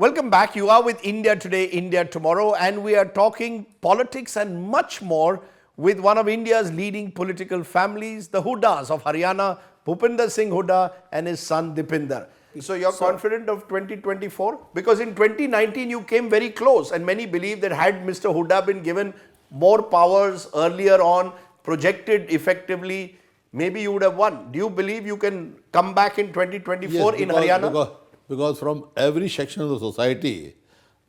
Welcome back. You are with India Today, India Tomorrow, and we are talking politics and much more with one of India's leading political families, the Hoodas of Haryana, Bhupinder Singh Hooda and his son Deepender. So you're confident of 2024? Because in 2019 you came very close, and many believe that had Mr. Hooda been given more powers earlier on, projected effectively, maybe you would have won. Do you believe you can come back in 2024 in Haryana? Because from every section of the society,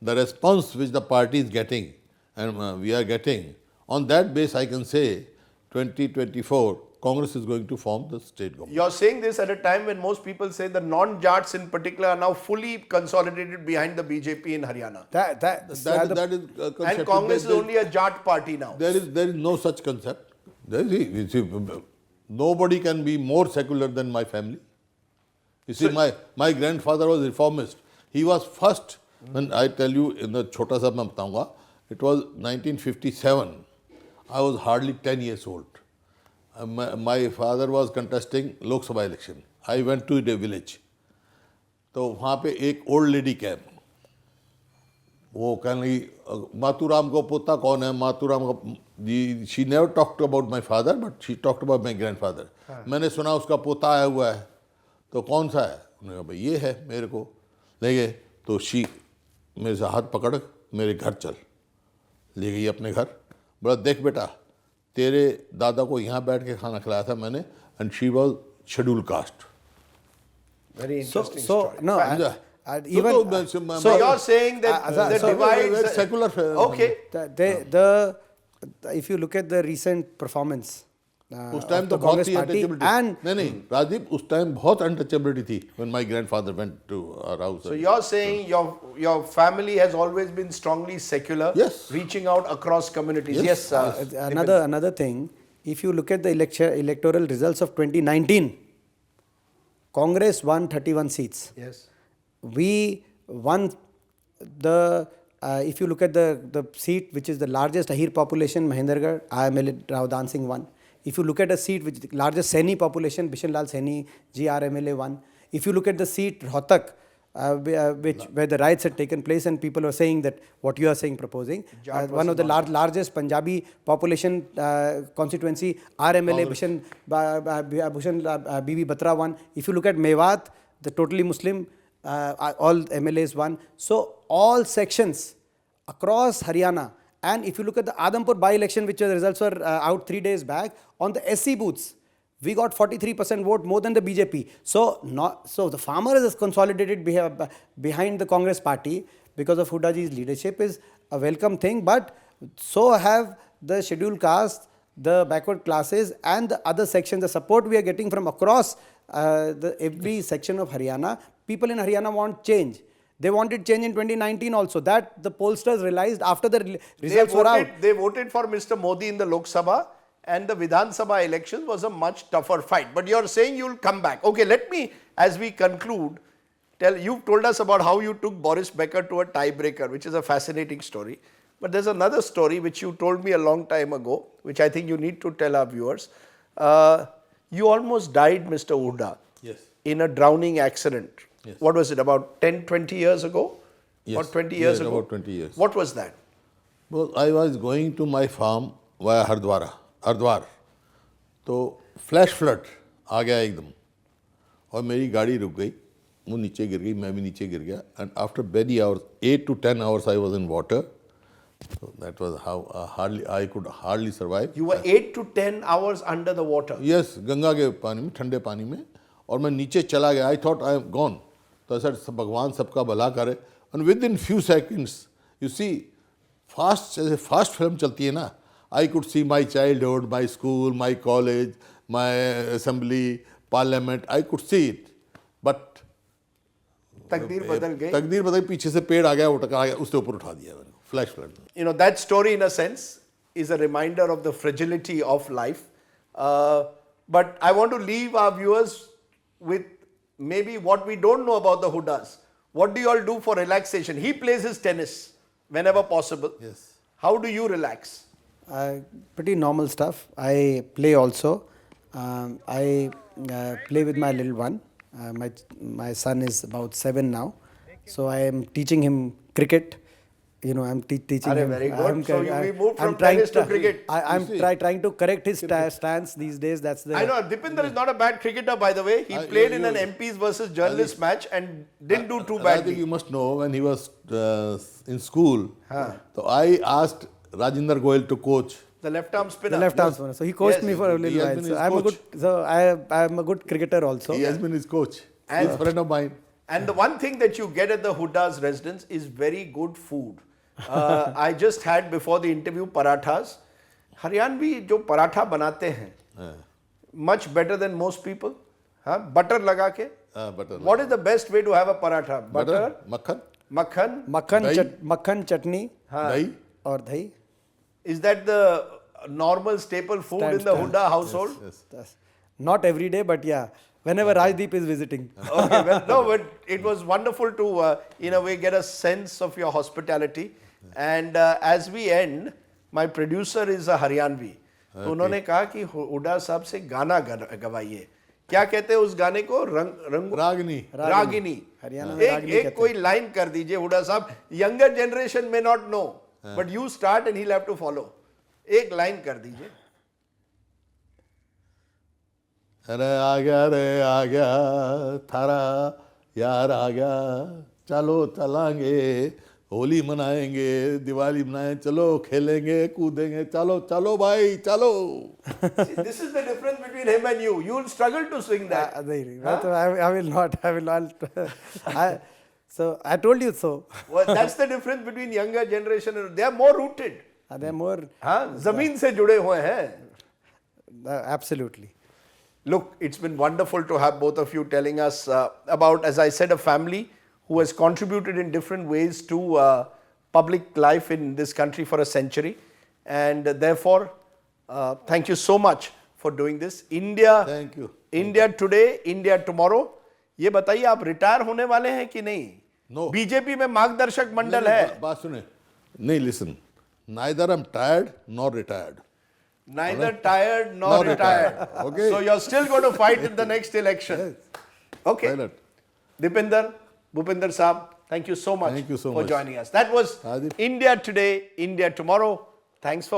the response which the party is getting and we are getting, on that base I can say 2024 Congress is going to form the state government. You're saying this at a time when most people say the non-Jats in particular are now fully consolidated behind the BJP in Haryana. That is a concept. And Congress is only a Jat party now. There is no such concept. Nobody can be more secular than my family. You see, my grandfather was reformist. He was first, when I tell you in the Chota Sa main bataunga, it was 1957. I was hardly 10 years old. My father was contesting Lok Sabha election. I went to the village. तो वहाँ पे एक old lady came. वो कहने लगी मातूराम को पोता कौन है मातूराम का she never talked about my father but she talked about my grandfather. मैंने सुना उसका पोता आया हुआ है. तो कौन सा है? उन्होंने कहा भाई ये है मेरे को ले गए तो मेरे से हाथ पकड़ मेरे घर चल ले गई अपने घर बोला देख बेटा तेरे दादा को यहाँ बैठ के खाना खिलाया था मैंने and she was scheduled caste. Very interesting. So no, so you're saying that the divide secular. Okay. If you look at the recent performance. उस टाइम तो बहुत ही अनटचेबिलिटी नहीं राजदीप उस टाइम बहुत अनटचेबिलिटी थी when my grandfather went to our house. So you're saying your family has always been strongly secular, yes, reaching out across communities. Yes, another thing, if you look at the electoral results of 2019, Congress won 31 seats. Yes. We won the if you look at the seat which is the largest Ahir population, Mahendragarh, IMLA Rajdeep Singh won. If you look at a seat which is the largest Saini population, Bishan Lal Saini, GRMLA won. If you look at the seat Rohtak, where the riots had taken place and people were saying that what you are saying, proposing, one of the largest Punjabi population constituency, RMLA Bhushan Bibi Batra won. If you look at Mewat, the totally Muslim, all MLAs won. So all sections across Haryana. And if you look at the Adampur by-election, which the results were out 3 days back, on the SC booths, we got 43% vote more than the BJP. So the farmer is consolidated behind the Congress party because of Hoodaji's leadership is a welcome thing. But so have the scheduled caste, the backward classes and the other sections. The support we are getting from across every section of Haryana. People in Haryana want change. They wanted change in 2019 also. That the pollsters realized after the results were out. They voted for Mr. Modi in the Lok Sabha, and the Vidhan Sabha elections was a much tougher fight. But you're saying you'll come back. Okay, let me, as we conclude, you've told us about how you took Boris Becker to a tiebreaker, which is a fascinating story. But there's another story which you told me a long time ago, which I think you need to tell our viewers. You almost died, Mr. Hooda, yes, in a drowning accident. Yes. What was it, about 10, 20 years ago? Yes. Or 20 years ago? About 20 years. What was that? Well, I was going to my farm via Hardwar. तो flash flood आ गया एकदम और मेरी गाड़ी रुक गई वो नीचे गिर गई मैं भी नीचे गिर गया and after many hours 8 to 10 hours I was in water. So that was how I could hardly survive. You were 8 to 10 hours under the water? Yes, Ganga के पानी में ठंडे पानी में और मैं नीचे चला गया. I thought I am gone. तो ऐसा भगवान सबका भला करे. And within few seconds, you see, जैसे फास्ट फिल्म चलती है ना, I could see my childhood, my school, my college, my assembly, parliament. I could see it, but तकदीर बदल गई. तकदीर बदल पीछे से पेड़ आ गया वो टकरा गया उसके ऊपर उठा दिया मैंने. Flash flood. You know, that story in a sense is a reminder of the fragility of life. But I want to leave our viewers with maybe what we don't know about the Hoodas. What do you all do for relaxation? He plays his tennis whenever possible. Yes. How do you relax? Pretty normal stuff. I play also. I play with my little one. My son is about 7 now. So I am teaching him cricket. You know, I'm teaching Arre, him. very good. So we moved from trying tennis to cricket. I'm trying to correct his stance these days. That's the. I know, Deepender is not a bad cricketer, by the way. He played in an MPs versus journalists match and didn't do too Rajdeep, badly. you must know, when he was in school, so I asked Rajinder Goyal to coach. The left arm spinner. The left arm spinner. So he coached Yes, me for a he little has while. been So his I'm a coach. good. So I am a good cricketer also. He has been his coach. And- He's a friend of mine. And the one thing that you get at the Hoodas residence is very good food. I just had before the interview parathas. Haryanvi जो पराठा बनाते हैं, much better than most people. Butter लगा के. Butter. What is the best way to have a paratha? Butter, Makhan. makhan. मक्खन चटनी Dahi. और दही. Is that the normal staple food in the Hooda household? Yes. Not every day, but yeah, whenever Rajdeep is visiting. Okay, well, no, but it was wonderful to, in a way, get a sense of your hospitality. And as we end, my producer is a Haryanvi. तो उन्होंने कहा कि हुडा साहब से गाना गवाइए. क्या कहते हैं उस गाने को? रागिनी. हरियाणा में रागिनी एक कोई लाइन कर दीजिए हुडा साहब. Younger generation may not know, but you start and he'll have to follow. एक लाइन कर दीजिए. अरे आ गया थारा यार आ गया, चलो चलांगे, होली मनाएंगे, दिवाली मनाएं, चलो खेलेंगे कूदेंगे, चलो चलो भाई चलो. See, this is the difference between him and you. You will struggle to sing that. I will not. So I told you so. Well, that's the difference between younger generation and they are more rooted. They are more. जमीन से जुड़े हुए हैं. Absolutely. Look, it's been wonderful to have both of you telling us about, as I said, a family who has contributed in different ways to public life in this country for a century. And therefore, thank you so much for doing this. India, Thank you. India today, India tomorrow. ये बताइए आप retire होने वाले हैं कि नहीं? No. BJP में मार्गदर्शक मंडल है. बात सुने. नहीं, listen. Neither I'm tired nor retired. Neither tired nor retired. Okay. So you're still going to fight in the next election. Okay. Why not? Deepender, Bhupinder Saab, thank you so much Thank you so for much. joining us. That was Rajdeep. India Today, India Tomorrow. Thanks for